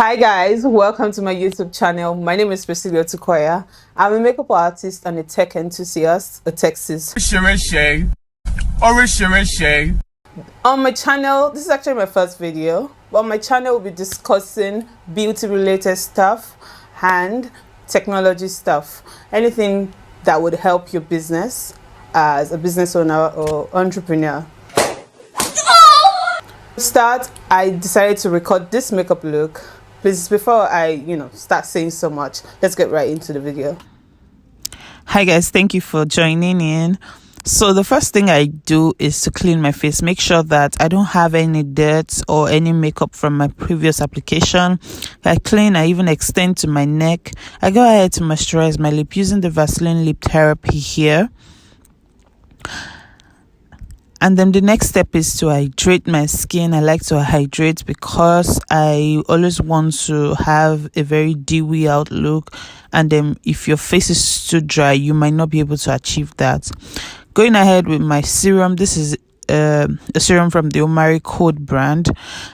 Hi guys, welcome to my YouTube channel. My name is Priscilla Tukoya. I'm a makeup artist and a tech enthusiast, a Texas. On my channel, this is actually my first video, but on my channel we'll be discussing beauty related stuff and technology stuff. Anything that would help your business as a business owner or entrepreneur. To start, I decided to record this makeup look. Please, before I start saying so much, let's get right into the video. Hi guys, thank you for joining in. So the first thing I do is to clean my face, make sure that I don't have any dirt or any makeup from my previous application. I clean, I even extend to my neck. I go ahead to moisturize my lip using the Vaseline lip therapy here. And then the next step is to hydrate my skin. I like to hydrate because I always want to have a very dewy outlook. And then if your face is too dry, you might not be able to achieve that. Going ahead with my serum. This is a serum from the Omari Code brand.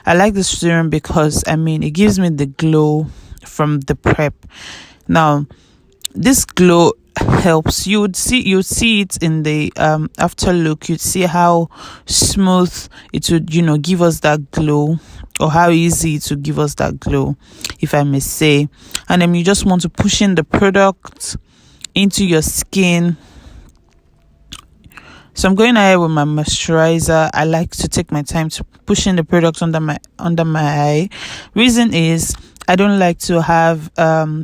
I like this serum because, it gives me the glow from the prep. Now, this glow helps. You'd see it in the after look. You'd see how smooth it would give us that glow, or how easy it would give us that glow, if I may say. And then you just want to push in the product into your skin. So I'm going ahead with my moisturizer. I like to take my time to push in the product under my eye. Reason is I don't like to have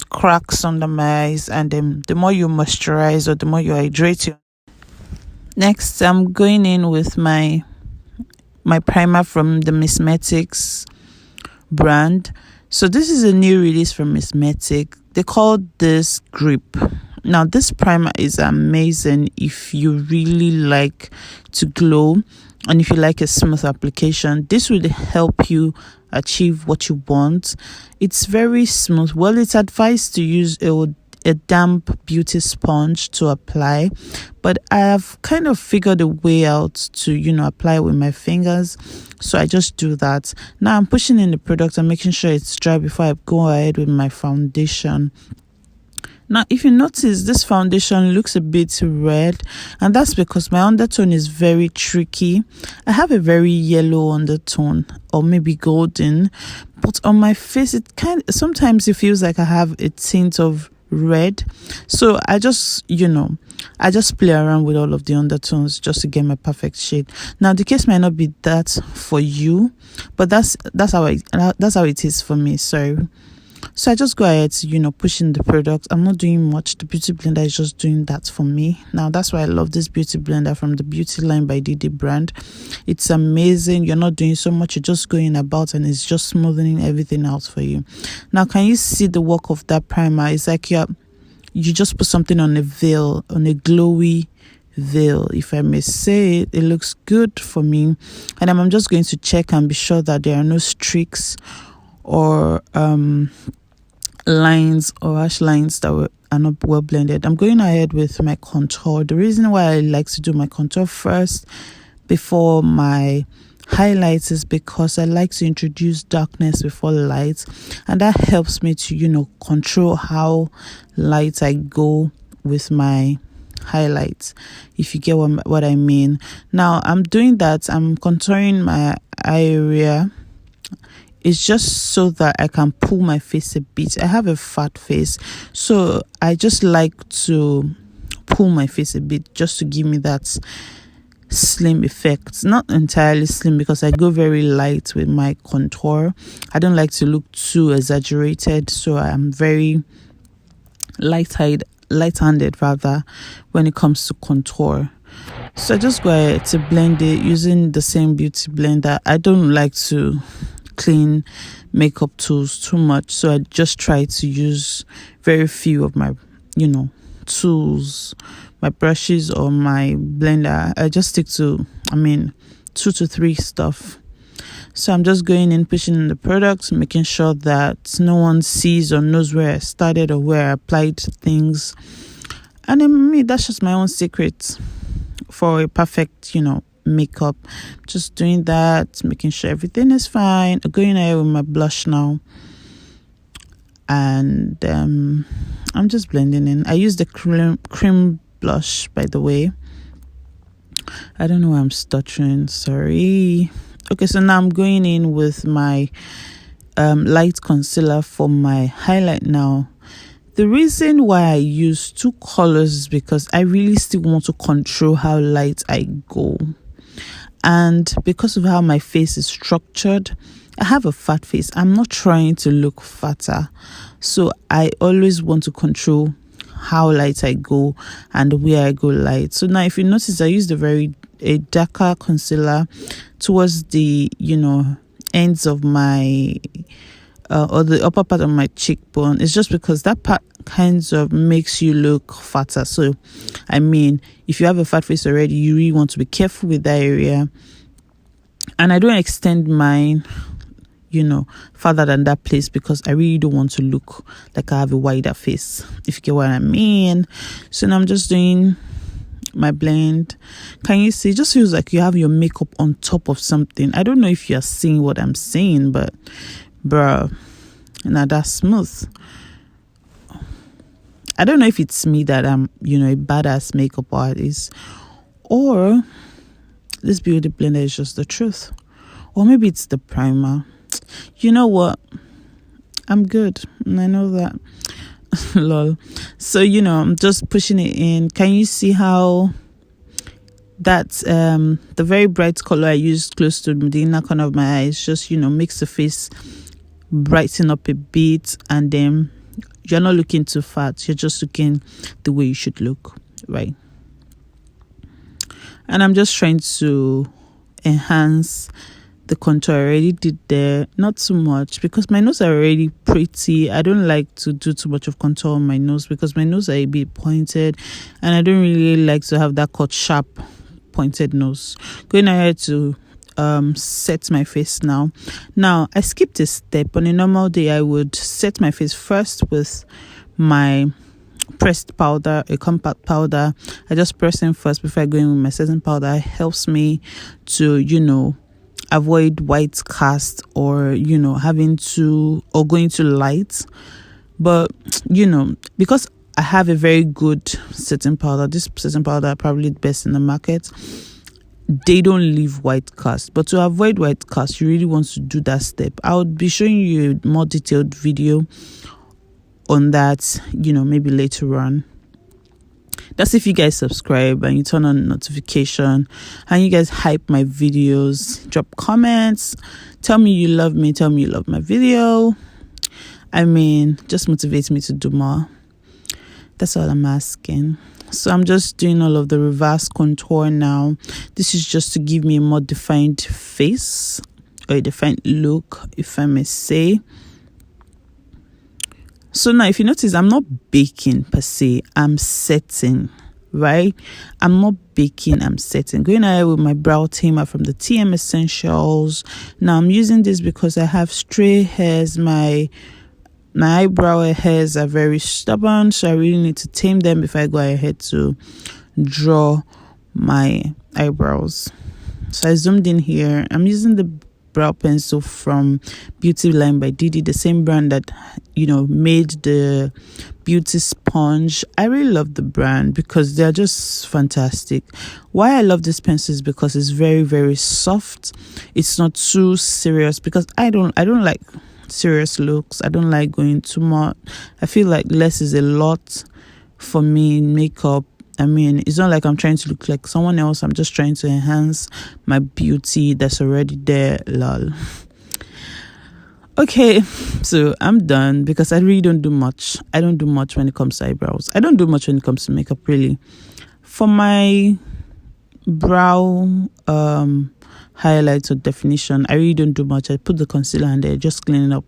cracks under my eyes, and the more you moisturize or the more you hydrate you. Next, I'm going in with my primer from the Mismetics brand. So this is a new release from Mismetic. They call this Grip. Now this primer is amazing if you really like to glow and if you like a smooth application. This will help you achieve what you want. It's very smooth. Well, it's advised to use a damp beauty sponge to apply, but I have kind of figured a way out to apply with my fingers, so I just do that. Now I'm pushing in the product and making sure it's dry before I go ahead with my foundation. Now, if you notice, this foundation looks a bit red, and that's because my undertone is very tricky. I have a very yellow undertone, or maybe golden, but on my face, sometimes it feels like I have a tint of red. So I just play around with all of the undertones just to get my perfect shade. Now, the case might not be that for you, but that's how it is for me. So I just go ahead to, push in the product. I'm not doing much. The beauty blender is just doing that for me. Now, that's why I love this beauty blender from the Beauty Line by DD brand. It's amazing. You're not doing so much. You're just going about and it's just smoothing everything out for you. Now, can you see the work of that primer? It's like you just put something on a veil, on a glowy veil, if I may say it. It looks good for me. And I'm just going to check and be sure that there are no streaks or lines or harsh lines that are not well blended. I'm going ahead with my contour. The reason why I like to do my contour first before my highlights is because I like to introduce darkness before light, and that helps me to control how light I go with my highlights, if you get what I mean. Now I'm doing that. I'm contouring my eye area. It's just so that I can pull my face a bit. I have a fat face, so I just like to pull my face a bit just to give me that slim effect. Not entirely slim because I go very light with my contour. I don't like to look too exaggerated, so I'm very light-handed rather when it comes to contour. So I just go ahead to blend it using the same beauty blender. I don't like to clean makeup tools too much, so I just try to use very few of my tools, my brushes or my blender. I just stick to 2 to 3 stuff. So I'm just going in, pushing in the product, making sure that no one sees or knows where I started or where I applied things. And then that's just my own secret for a perfect makeup. Just doing that, making sure everything is fine. I'm going ahead with my blush now. and I'm just blending in. I use the cream blush, by the way. I don't know why I'm stuttering, sorry. Okay, so now I'm going in with my light concealer for my highlight now. The reason why I use two colors is because I really still want to control how light I go. And because of how my face is structured, I have a fat face. I'm not trying to look fatter. So I always want to control how light I go and where I go light. So now if you notice, I used a darker concealer towards the, ends of my or the upper part of my cheekbone. It's just because that part kind of makes you look fatter. So I mean, if you have a fat face already, you really want to be careful with that area. And I don't extend mine further than that place because I really don't want to look like I have a wider face, if you get what I mean. So now I'm just doing my blend. Can you see? It just feels like you have your makeup on top of something. I don't know if you're seeing what I'm saying, but bruh, now that's smooth. I don't know if it's me that I'm a badass makeup artist, or this beauty blender is just the truth, or maybe it's the primer. You know what, I'm good, and I know that. Lol. So I'm just pushing it in. Can you see how that's the very bright color I used close to the inner corner of my eyes just makes the face brighten up a bit, and then you're not looking too fat, you're just looking the way you should look, right? And I'm just trying to enhance the contour I already did there, not too much because my nose are already pretty. I don't like to do too much of contour on my nose because my nose are a bit pointed, and I don't really like to have that cut sharp pointed nose. Going ahead to set my face now. I skipped a step. On a normal day, I would set my face first with my pressed powder, a compact powder. I just press in first before I go in with my setting powder. It helps me to avoid white cast or going too light. But because I have a very good setting powder, this setting powder probably the best in the market, they don't leave white cast. But to avoid white cast, you really want to do that step. I would be showing you a more detailed video on that maybe later on. That's if you guys subscribe and you turn on notification and you guys hype my videos, drop comments, tell me you love me, tell me you love my video. I mean, just motivates me to do more. That's all I'm asking. So I'm just doing all of the reverse contour now. This is just to give me a more defined face or a defined look, if I may say. So now if you notice, I'm not baking per se, I'm setting, right? I'm not baking, I'm setting. Going ahead with my brow tamer from the TM Essentials. Now I'm using this because I have stray hairs. My eyebrow hairs are very stubborn, so I really need to tame them before I go ahead to draw my eyebrows. So I zoomed in here. I'm using the brow pencil from Beauty Line by Didi, the same brand that made the beauty sponge. I really love the brand because they're just fantastic. Why I love this pencil is because it's very, very soft. It's not too serious because I don't like serious looks. I don't like going too much. I feel like less is a lot for me in makeup. I mean, it's not like I'm trying to look like someone else. I'm just trying to enhance my beauty that's already there. Lol. Okay, so I'm done because I really don't do much. I don't do much when it comes to eyebrows. I don't do much when it comes to makeup, really. For my brow highlights or definition, I really don't do much. I put the concealer in there, just clean it up.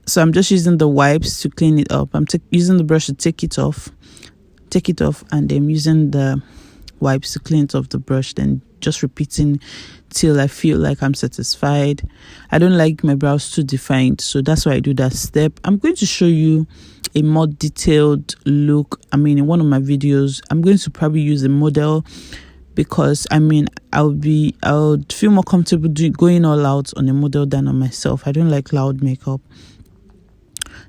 So I'm just using the wipes to clean it up. I'm using the brush to take it off, and then using the wipes to clean it off the brush, then just repeating till I feel like I'm satisfied. I don't like my brows too defined, so that's why I do that step. I'm going to show you a more detailed look. I mean, in one of my videos, I'm going to probably use a model because I mean, I would feel more comfortable going all out on a model than on myself. I don't like loud makeup.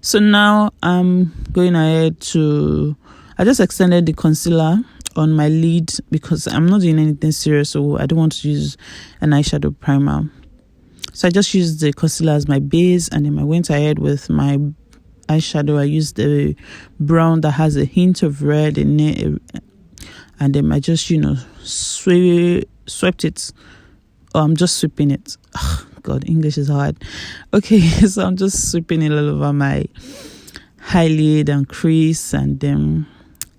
So now I'm going ahead to, I just extended the concealer on my lid because I'm not doing anything serious, so I don't want to use an eyeshadow primer. So I just used the concealer as my base, and then I went ahead with my eyeshadow. I used the brown that has a hint of red in it, and then I just, swept it. Oh, I'm just sweeping it. Oh, God, English is hard. Okay, so I'm just sweeping it all over my eyelid and crease, and then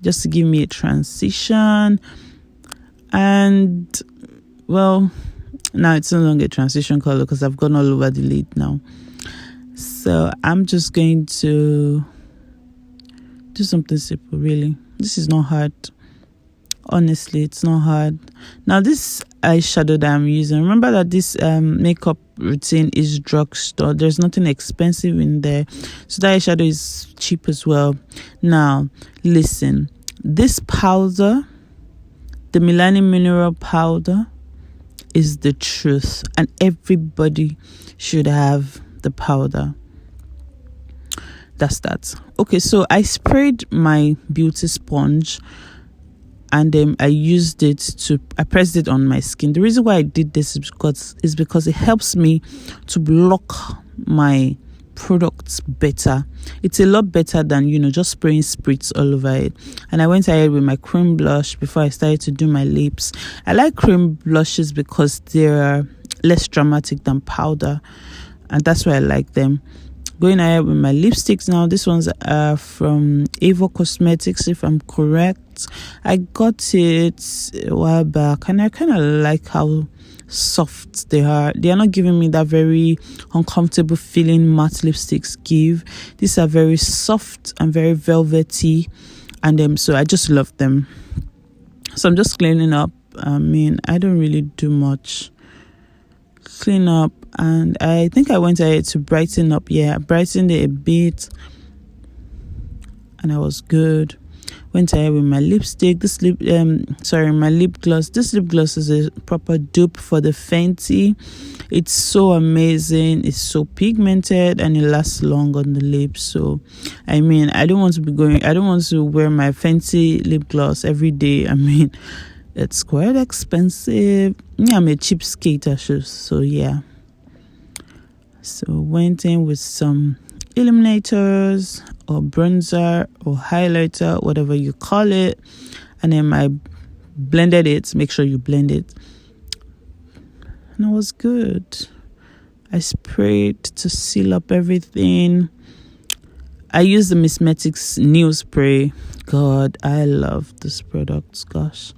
just to give me a transition. And well, now it's no longer a transition color because I've gone all over the lid now. So I'm just going to do something simple, really. This is not hard. Honestly, it's not hard. Now, this eyeshadow that I'm using, remember that this makeup routine is drugstore. There's nothing expensive in there. So that eyeshadow is cheap as well. Now, listen. This powder, the Milani Mineral Powder, is the truth. And everybody should have the powder. That's that. Okay, so I sprayed my beauty sponge, and then I pressed it on my skin. The reason why I did this is because it helps me to block my products better. It's a lot better than, just spraying spritz all over it. And I went ahead with my cream blush before I started to do my lips. I like cream blushes because they're less dramatic than powder, and that's why I like them. Going ahead with my lipsticks now. This one's from Avo Cosmetics, if I'm correct. I got it a while back, and I kind of like how soft they are. They are not giving me that very uncomfortable feeling matte lipsticks give. These are very soft and very velvety, and so I just love them. So I'm just cleaning up. I mean, I don't really do much clean up, and I think I went ahead to brighten up. I brightened it a bit, and I was good. Went ahead with my lipstick. My lip gloss. This lip gloss is a proper dupe for the Fenty. It's so amazing. It's so pigmented, and it lasts long on the lips. So, I mean, I don't want to wear my Fenty lip gloss every day. I mean, it's quite expensive. I'm a cheapskate, so yeah. So went in with some illuminators or bronzer or highlighter, whatever you call it, and then I blended it. Make sure you blend it, and it was good. I sprayed to seal up everything. I used the Mismetics New Spray. God, I love this product. Gosh.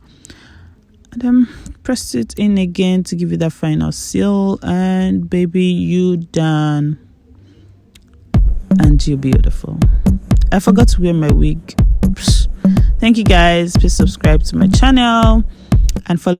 And then press it in again to give it that final seal, and baby, you done, and you're beautiful. I forgot to wear my wig. Thank you guys. Please subscribe to my channel and follow